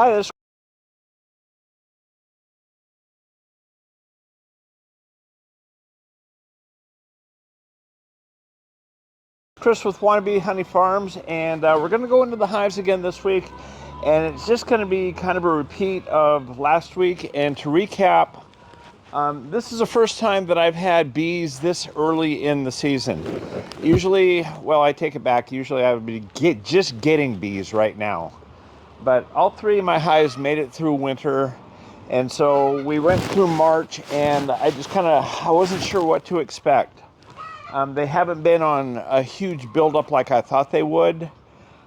Hi, this is Chris with Wannabe Honey Farms, and we're going to go into the hives again this week, and it's just going to be kind of a repeat of last week. And to recap, this is the first time that I've had bees this early in the season. Usually, well, I take it back. Usually I would be just getting bees right now. But all three of my hives made it through winter. And so we went through March, and I wasn't sure what to expect. They haven't been on a huge buildup like I thought they would.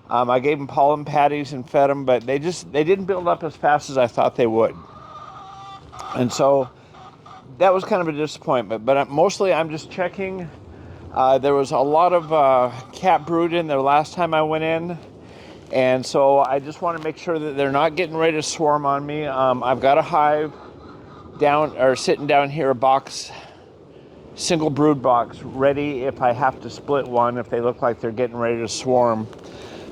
I gave them pollen patties and fed them, but they didn't build up as fast as I thought they would. And so that was kind of a disappointment, but mostly I'm just checking. There was a lot of cat brood in there last time I went in. And so I just want to make sure that they're not getting ready to swarm on me. I've got a hive sitting down here, a box, single brood box, ready if I have to split one, if they look like they're getting ready to swarm.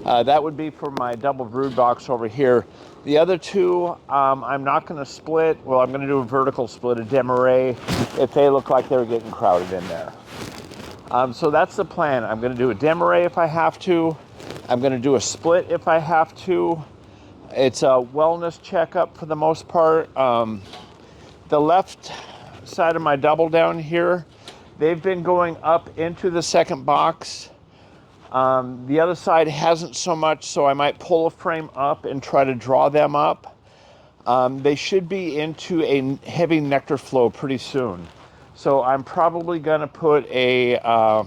That would be for my double brood box over here. The other two, I'm not going to split. Well, I'm going to do a vertical split, a demarree, if they look like they're getting crowded in there. So that's the plan. I'm going to do a demarree if I have to. I'm going to do a split if I have to. It's a wellness checkup for the most part. The left side of my double down here, they've been going up into the second box. The other side hasn't so much, so I might pull a frame up and try to draw them up. They should be into a heavy nectar flow pretty soon. So I'm probably going to put a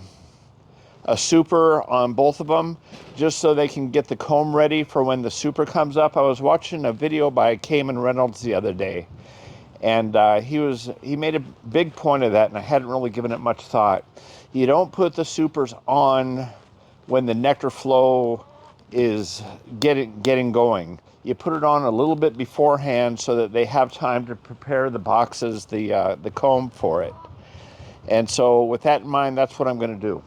super on both of them just so they can get the comb ready for when the super comes up. I was watching a video by Cayman Reynolds the other day, and he made a big point of that, and I hadn't really given it much thought. You don't put the supers on when the nectar flow is getting going. You put it on a little bit beforehand so that they have time to prepare the boxes, the comb for it. And so with that in mind, that's what I'm going to do.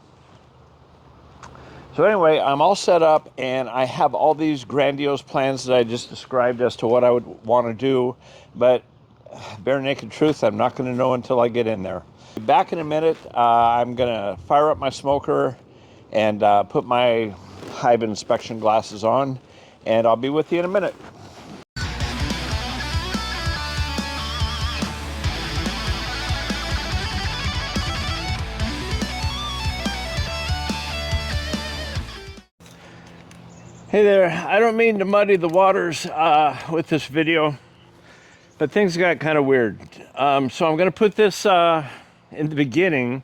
So anyway, I'm all set up, and I have all these grandiose plans that I just described as to what I would want to do, but bare naked truth, I'm not going to know until I get in there. Back in a minute. I'm going to fire up my smoker and put my hive inspection glasses on, and I'll be with you in a minute. Hey there, I don't mean to muddy the waters with this video, but things got kind of weird. So I'm going to put this in the beginning,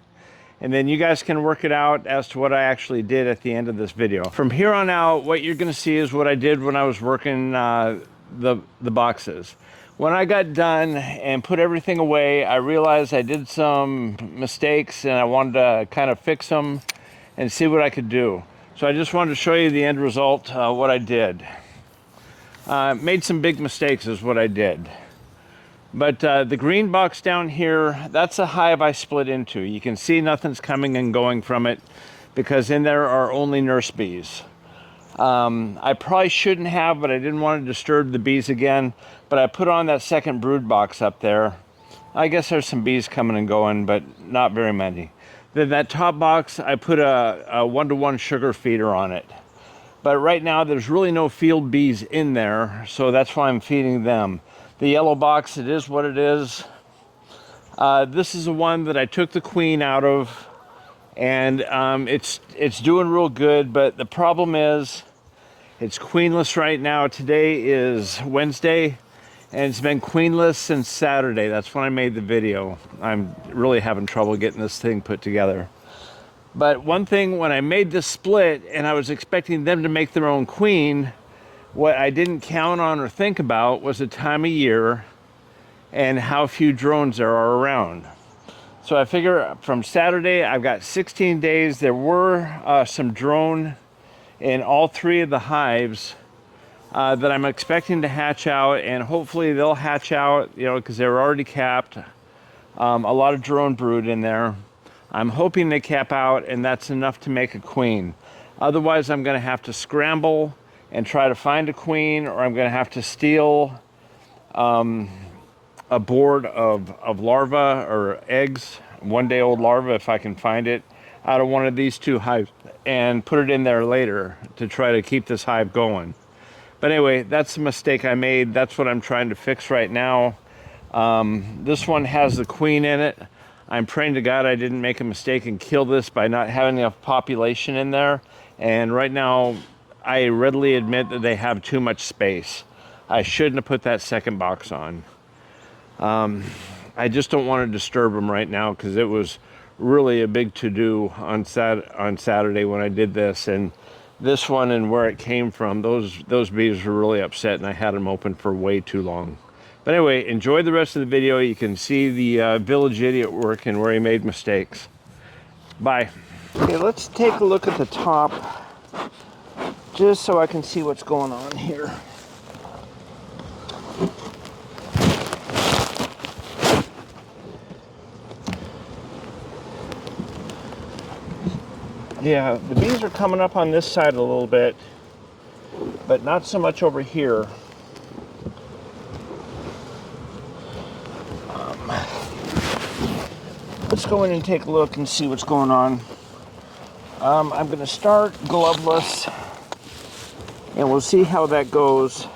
and then you guys can work it out as to what I actually did at the end of this video. From here on out, what you're going to see is what I did when I was working the boxes. When I got done and put everything away, I realized I did some mistakes, and I wanted to kind of fix them and see what I could do. So I just wanted to show you the end result, what I did. Made some big mistakes is what I did. But the green box down here, that's a hive I split into. You can see nothing's coming and going from it because in there are only nurse bees. I probably shouldn't have, but I didn't want to disturb the bees again. But I put on that second brood box up there. I guess there's some bees coming and going, but not very many. Then that top box, I put a 1-to-1 sugar feeder on it. But right now there's really no field bees in there, so that's why I'm feeding them. The yellow box, it is what it is. This is the one that I took the queen out of, and it's doing real good, but the problem is it's queenless right now. Today is Wednesday, and it's been queenless since Saturday. That's when I made the video. I'm really having trouble getting this thing put together. But one thing, when I made this split and I was expecting them to make their own queen, what I didn't count on or think about was the time of year and how few drones there are around. So I figure from Saturday, I've got 16 days. There were some drone in all three of the hives that I'm expecting to hatch out, and hopefully they'll hatch out, because they're already capped. A lot of drone brood in there. I'm hoping they cap out, and that's enough to make a queen. Otherwise, I'm going to have to scramble and try to find a queen, or I'm going to have to steal a board of larvae or eggs, 1-day-old larvae, if I can find it, out of one of these two hives and put it in there later to try to keep this hive going. But anyway, that's the mistake I made. That's what I'm trying to fix right now. This one has the queen in it. I'm praying to God I didn't make a mistake and kill this by not having enough population in there. And right now, I readily admit that they have too much space. I shouldn't have put that second box on. I just don't want to disturb them right now because it was really a big to-do on Saturday when I did this. And this one and where it came from, those bees were really upset, and I had them open for way too long. But anyway, enjoy the rest of the video. You can see the village idiot work and where he made mistakes. Bye. Okay, let's take a look at the top just so I can see what's going on here. Yeah, the bees are coming up on this side a little bit, but not so much over here. Let's go in and take a look and see what's going on. I'm going to start gloveless, and we'll see how that goes.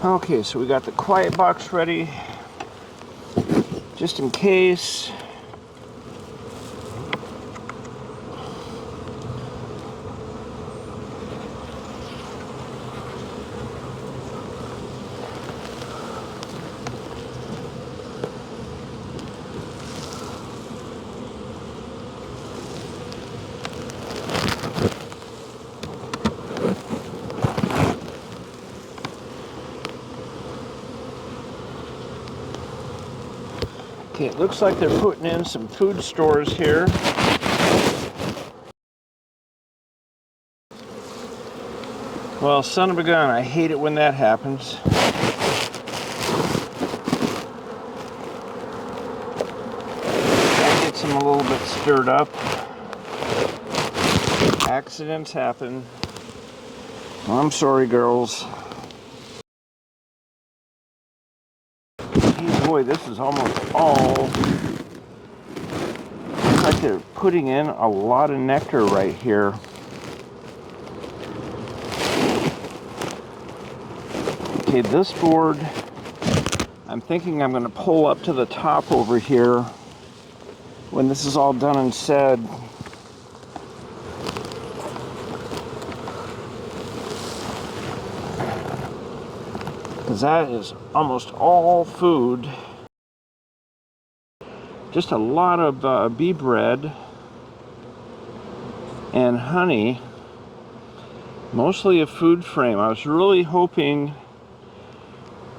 Okay, so we got the quiet box ready, just in case. Okay, it looks like they're putting in some food stores here. Well, son of a gun, I hate it when that happens. That gets them a little bit stirred up. Accidents happen. I'm sorry, girls. Boy, this is almost all. Looks like they're putting in a lot of nectar right here. Okay, this board, I'm thinking I'm going to pull up to the top over here when this is all done and said. Because that is almost all food. Just a lot of bee bread and honey. Mostly a food frame. I was really hoping,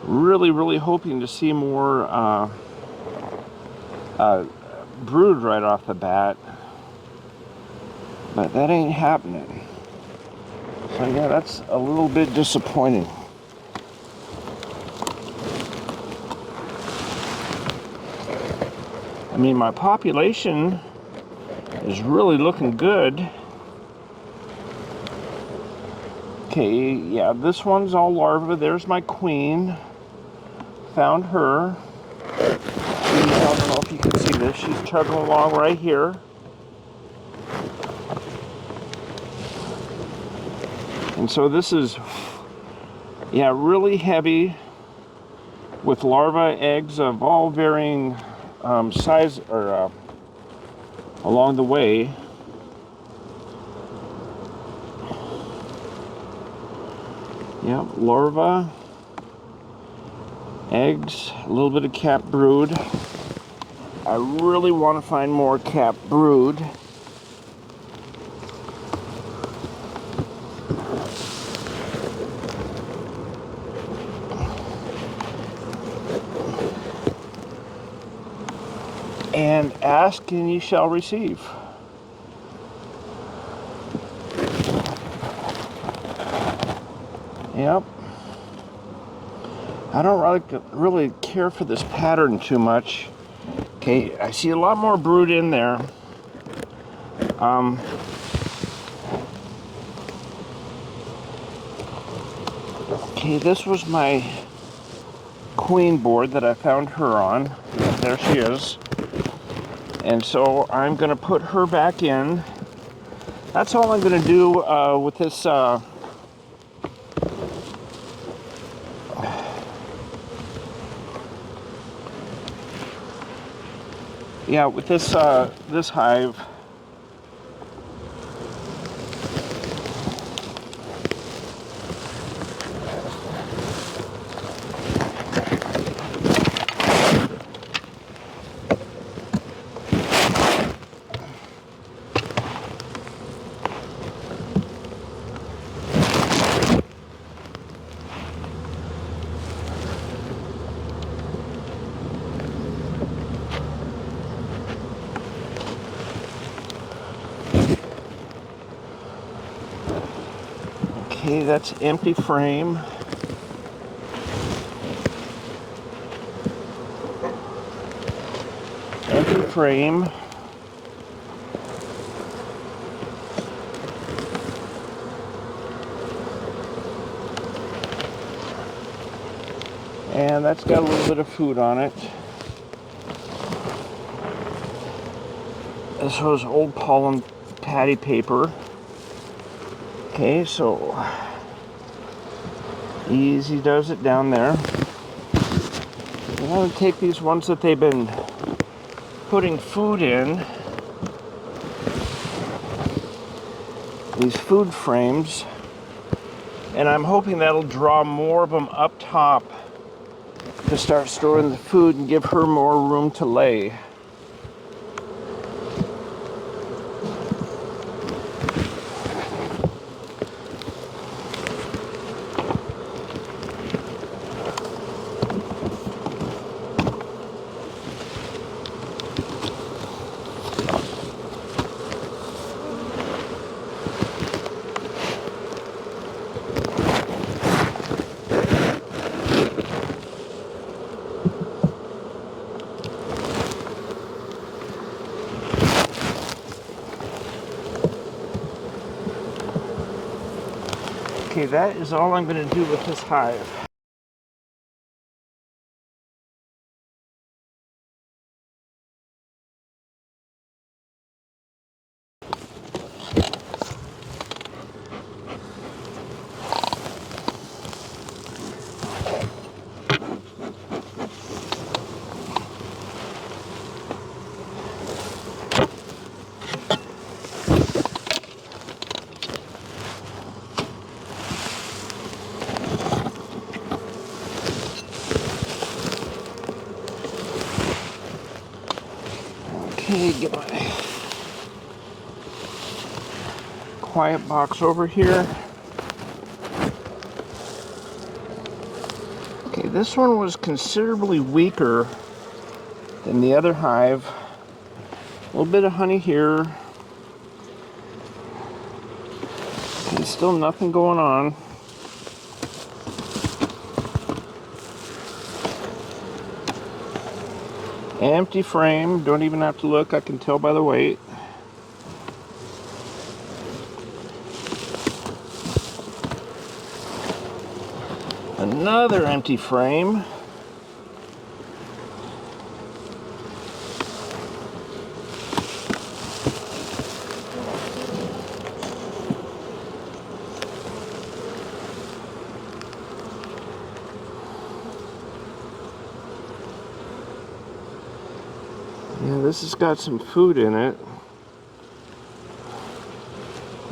really hoping to see more brood right off the bat. But that ain't happening. So yeah, that's a little bit disappointing. I mean, my population is really looking good. Okay, yeah, this one's all larvae. There's my queen. Found her. I don't know if you can see this. She's chugging along right here. And so this is, yeah, really heavy with larvae, eggs of all varying size or along the way. Yep, larvae, eggs, a little bit of capped brood. I really want to find more capped brood. And ask and ye shall receive. Yep. I don't really care for this pattern too much. Okay, I see a lot more brood in there. Okay, this was my queen board that I found her on. There she is. And so I'm going to put her back in. That's all I'm going to do with this with this hive. Okay, that's empty frame. Empty frame. And that's got a little bit of food on it. This was old pollen patty paper. Okay, so easy does it down there. I'm going to take these ones that they've been putting food in, these food frames, and I'm hoping that'll draw more of them up top to start storing the food and give her more room to lay. Okay, that is all I'm going to do with this hive. Okay, get my quiet box over here. Okay, this one was considerably weaker than the other hive. A little bit of honey here. Okay, still nothing going on. Empty frame, don't even have to look, I can tell by the weight. Another empty frame. Yeah, this has got some food in it.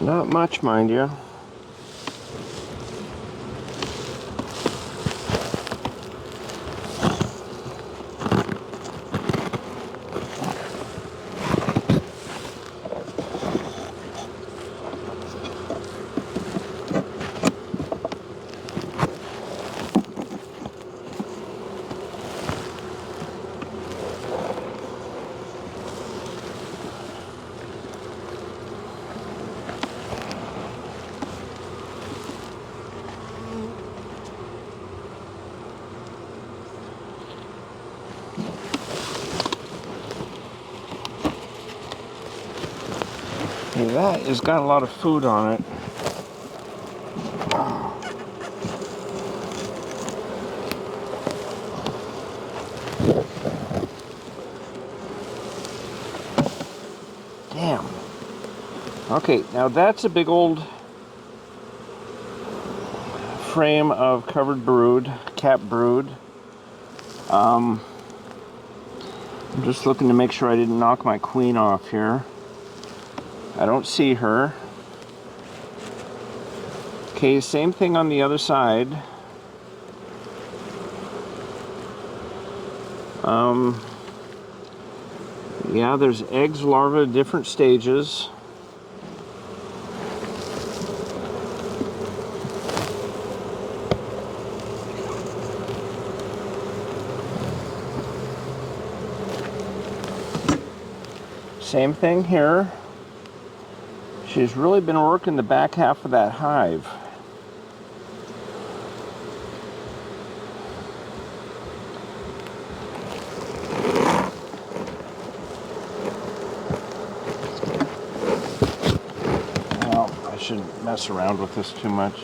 Not much, mind you. Hey, that has got a lot of food on it. Damn. Okay, now that's a big old frame of covered brood, capped brood. I'm just looking to make sure I didn't knock my queen off here. I don't see her. Okay, same thing on the other side. Yeah, there's eggs, larvae, different stages. Same thing here. She's really been working the back half of that hive. Well, I shouldn't mess around with this too much.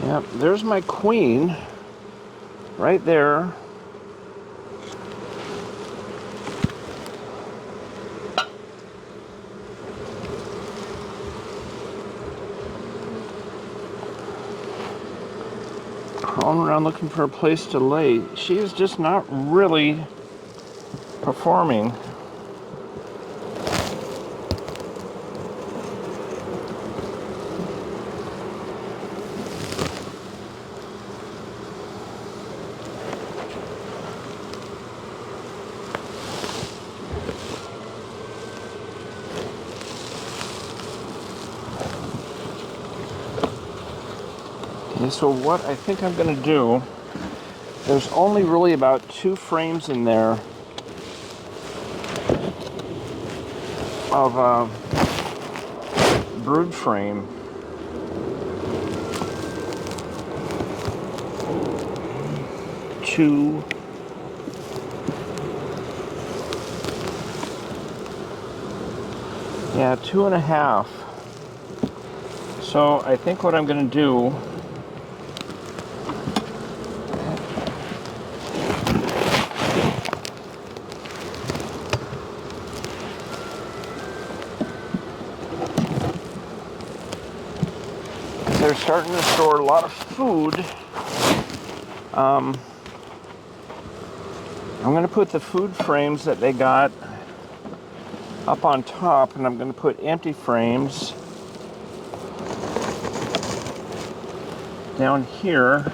Yep, there's my queen right there. Crawling around looking for a place to lay. She is just not really performing. Okay, so what I think I'm going to do, there's only really about 2 frames in there of brood frame. Two. Yeah, 2.5. So I think what I'm going to do, they're starting to store a lot of food. I'm going to put the food frames that they got up on top, and I'm going to put empty frames down here.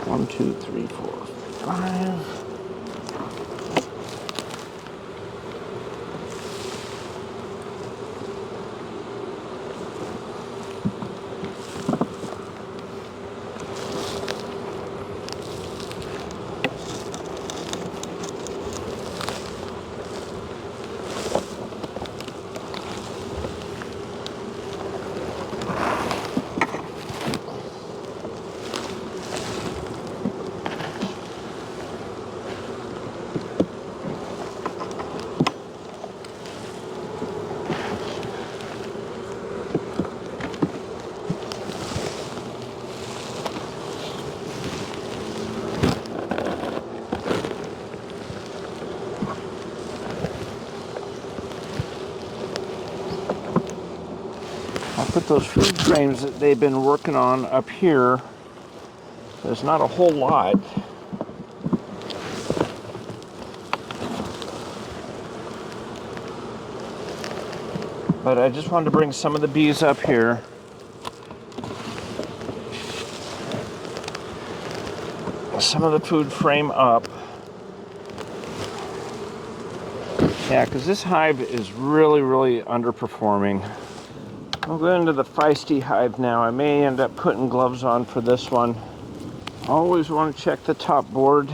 One, two, three, four, five. put those food frames that they've been working on up here. There's not a whole lot. But I just wanted to bring some of the bees up here. Some of the food frame up. Yeah, because this hive is really, really underperforming. I'll go into the feisty hive now. I may end up putting gloves on for this one. Always want to check the top board.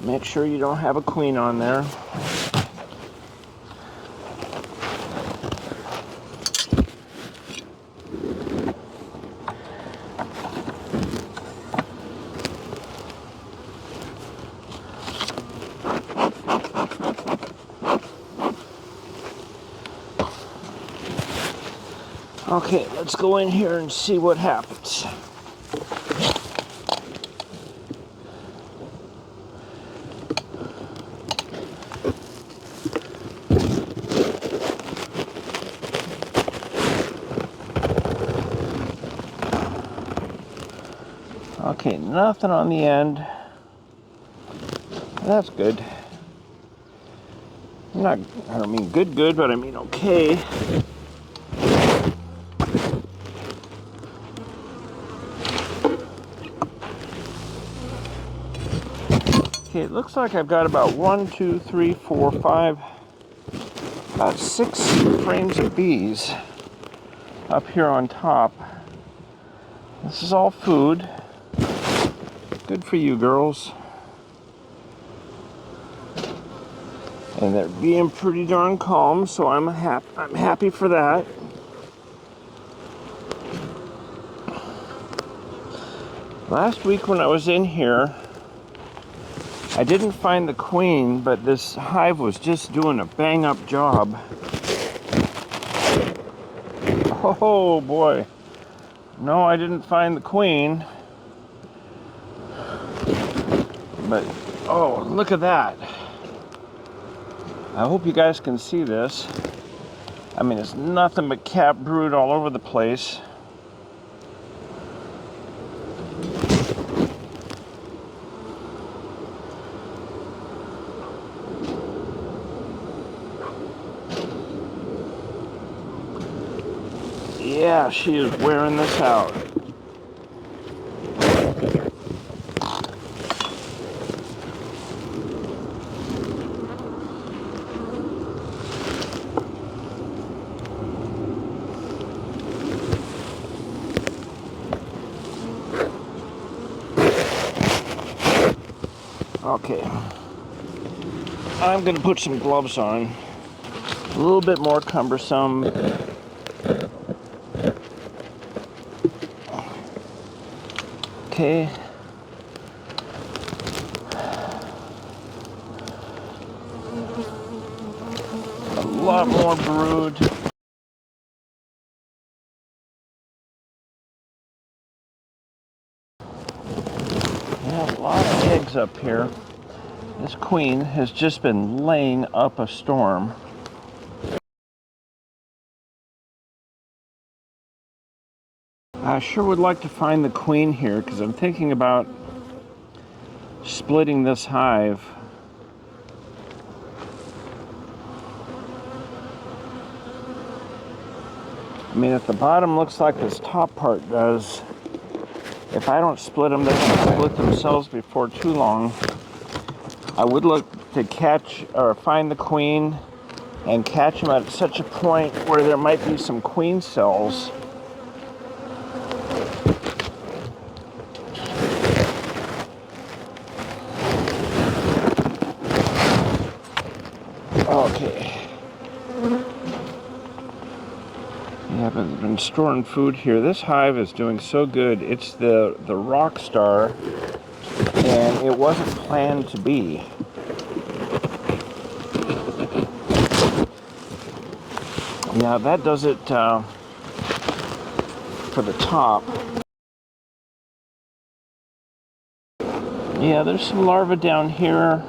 Make sure you don't have a queen on there. Okay, let's go in here and see what happens. Okay, nothing on the end. That's good. I don't mean good, but I mean okay. Okay, it looks like I've got about 1, 2, 3, 4, 5, about 6 frames of bees up here on top. This is all food. Good for you girls. And they're being pretty darn calm, so I'm happy for that. Last week when I was in here, I didn't find the queen, but this hive was just doing a bang-up job. Oh boy. No, I didn't find the queen. But, oh, look at that. I hope you guys can see this. I mean, it's nothing but capped brood all over the place. Yeah, she is wearing this out. Okay, I'm gonna put some gloves on. A little bit more cumbersome. Okay. A lot more brood. Yeah, a lot of eggs up here. This queen has just been laying up a storm. I sure would like to find the queen here because I'm thinking about splitting this hive. I mean, if the bottom looks like this top part does, if I don't split them, they're going to split themselves before too long. I would look to catch or find the queen and catch them at such a point where there might be some queen cells. Okay. Yeah, I've been storing food here. This hive is doing so good. It's the rock star, and it wasn't planned to be. Yeah, that does it for the top. Yeah, there's some larvae down here,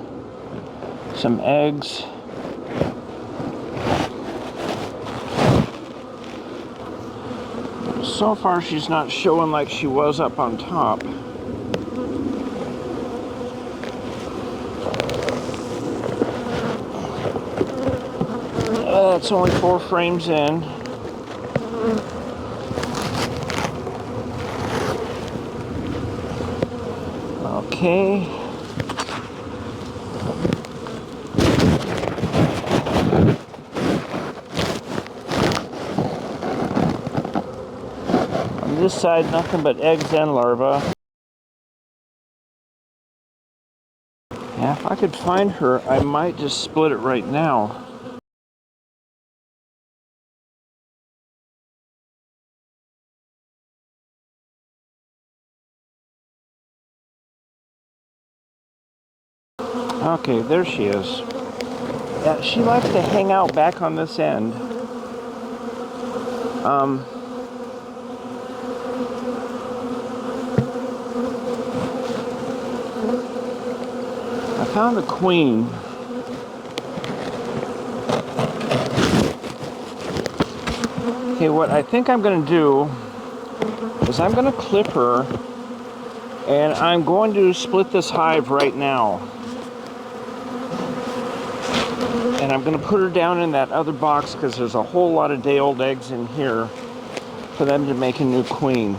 some eggs. So far she's not showing like she was up on top. It's only 4 frames in. Okay. On this side, nothing but eggs and larvae. Yeah, if I could find her, I might just split it right now. Okay, there she is. Yeah, she likes to hang out back on this end. I found the queen. Okay, what I think I'm going to do is I'm going to clip her, and I'm going to split this hive right now. And I'm going to put her down in that other box because there's a whole lot of day-old eggs in here for them to make a new queen.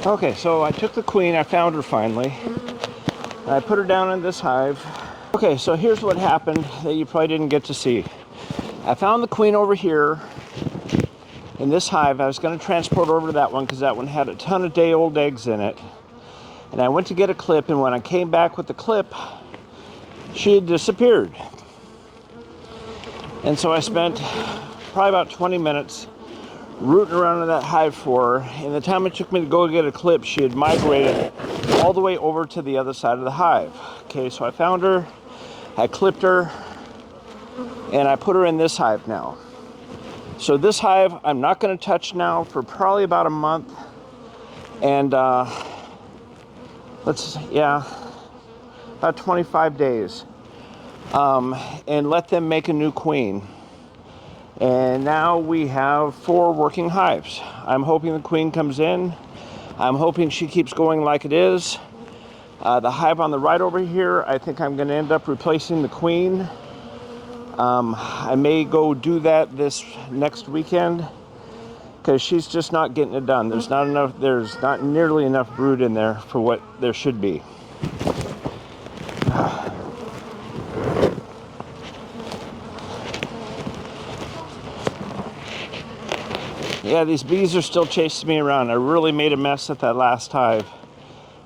Okay, so I took the queen, I found her finally. I put her down in this hive. Okay, so here's what happened that you probably didn't get to see. I found the queen over here in this hive. I was going to transport over to that one because that one had a ton of day-old eggs in it. And I went to get a clip, and when I came back with the clip, she had disappeared. And so I spent probably about 20 minutes rooting around in that hive for her. And the time it took me to go get a clip, she had migrated all the way over to the other side of the hive. Okay, so I found her, I clipped her, and I put her in this hive now. So this hive I'm not going to touch now for probably about a month. And about 25 days. And let them make a new queen. And now we have 4 working hives. I'm hoping the queen comes in. I'm hoping she keeps going like it is. The hive on the right over here, I think I'm going to end up replacing the queen. I may go do that this next weekend because she's just not getting it done. There's not nearly enough brood in there for what there should be. Yeah, these bees are still chasing me around. I really made a mess at that last hive.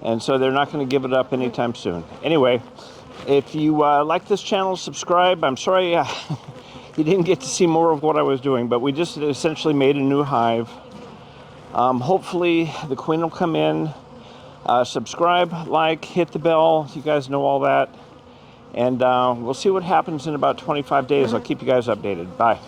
And so they're not going to give it up anytime soon. Anyway, if you like this channel, subscribe. I'm sorry you didn't get to see more of what I was doing, but we just essentially made a new hive. Hopefully the queen will come in. Subscribe, like, hit the bell. You guys know all that. And we'll see what happens in about 25 days. I'll keep you guys updated. Bye.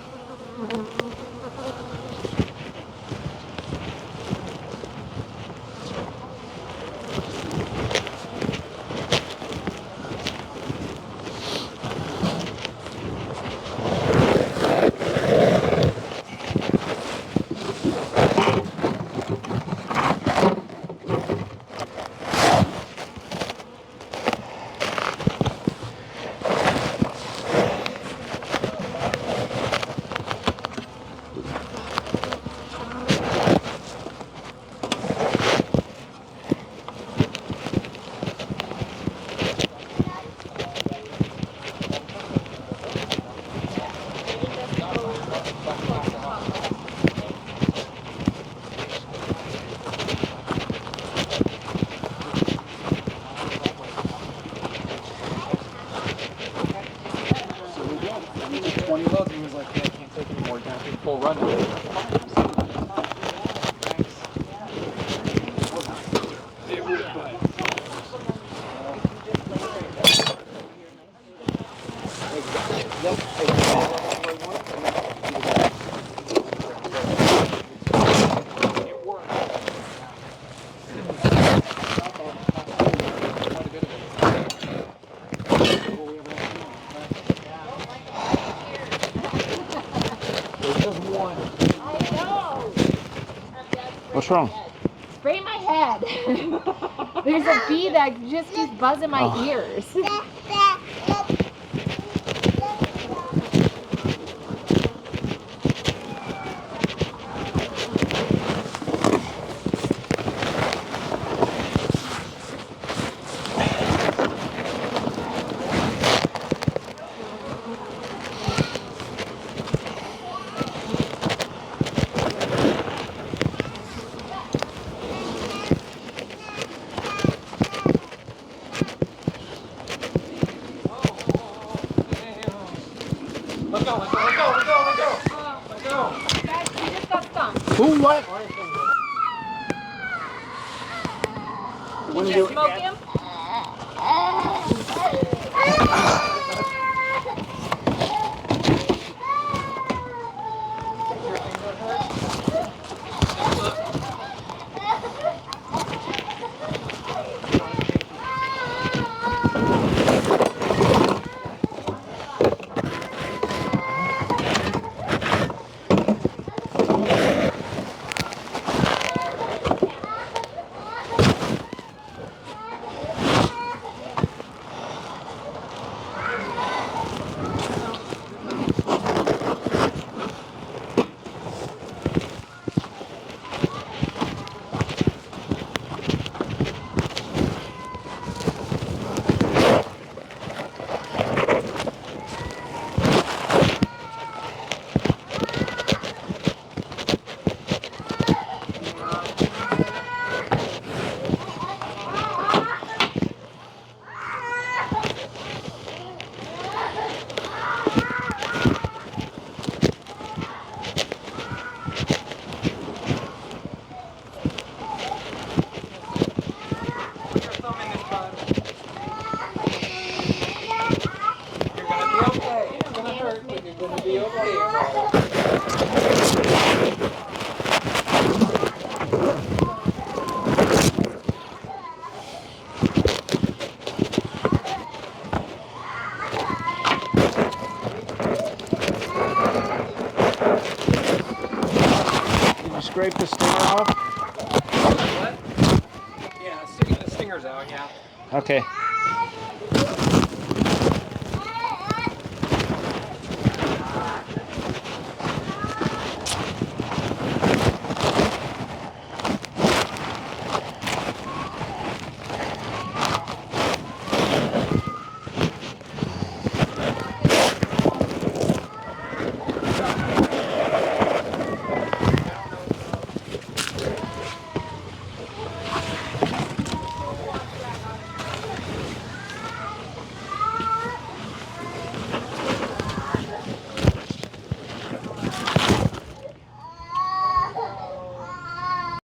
What's wrong? Spray my head. There's a bee that just keeps buzzing my ears. Let go, let go, let go, let go, let go. Let go. Guys, we just got stung. Who? What? Did you smoke him? Put your thumb in this bud. You're gonna be okay. It's gonna hurt, but you're gonna be okay. Did you scrape the stinger off? What? Yeah, the stinger's out, yeah. Okay.